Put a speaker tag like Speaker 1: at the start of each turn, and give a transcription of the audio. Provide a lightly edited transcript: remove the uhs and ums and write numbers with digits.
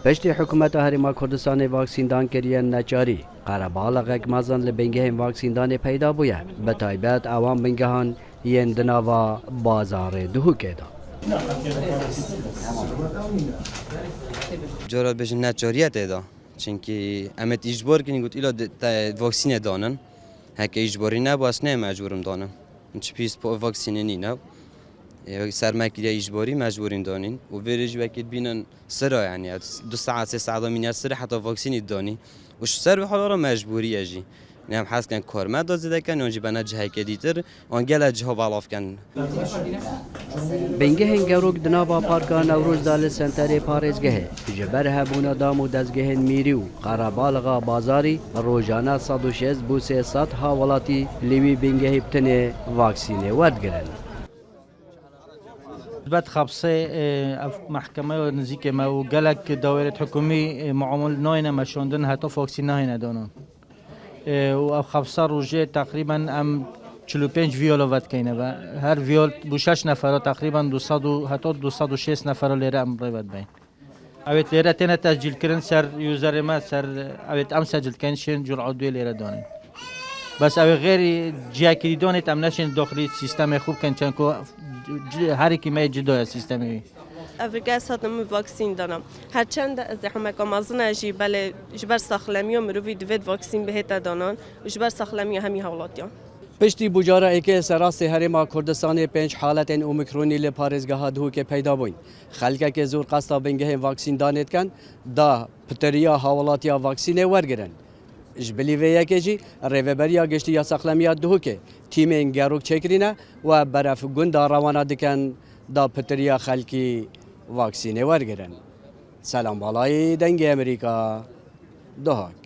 Speaker 1: پشتی حکومت هریما کردستان واکسیندان کریان نچاری قربالغک مازن لبنگه واکسیندان پیدا بویه به تایبت اوان بنگهان ین دناوا بازار دهوکه دا
Speaker 2: جرات بهش نچاریت ادا چونکه امت اجبار کنی گفت ایلا واکسین دانن هک اجباری نباس نه مجبورم دانن چه پیس واکسینی نی نه سرمایه اجباری مجبورین دانین و ویرج وکیل بینن سرا یعنی 2 ساعت 3 ساعت من سر حتی واکسینی دانی وش سر به حال را مجبوری اجی نیم حس کن کارمند داده کن اونجا بنا جه کدیتر آنگل جه بالاف کن
Speaker 1: بنگه هنگروک دناوا پارکا نوروز دال سنتر پارزگه جبر هبونا دام و دزگه میریو قربالغا بازاری روزانه 160 بو 300 حوالاتی لیوی بنگه بتنه واکسینه ودگرن
Speaker 3: بعد خبصه محکمه نزدیک ما و گلک دایره حکومی معامل ناینه مشوندن حتی واکسین ناینه دانن و خبصه روزه تقریبا ام 45 ویول ود کینه و هر ویول بو 6 نفر تقریبا 200 حتی 206 نفر لیره ام ود بین اوت لیره تنه تسجیل کردن سر یوزر ما سر اوت ام سجل کن شین جرعه 2 لیره دانن بس او غیر جاکی دانت ام نشین داخلی سیستم خوب کن چون که هر کی می جدا سیستمی
Speaker 4: افریقا ساتم واکسین دانم هرچند از حکومت مازن جی بله جبر ساخلمی و مروی دوید واکسین بهت دانان و جبر ساخلمی همی حالاتیان
Speaker 1: پشتی بجاره ایک سراس هریما کردستان 5 حالت اومیکرونی لپارزگاه دهو که پیدا بوین خلکه که زور قصدا بنگه واکسین دانت کن دا پتریا حوالاتیا واکسینه ورگرن جبلی ویا کجی ریوبریا گشتی یا ساخلمی دهو که تیم انگاروک چکرینه و برف گند روانه دکن دا پتریا خلکی واکسینه ورگرن سلام بالای دنگ امریکا دهاک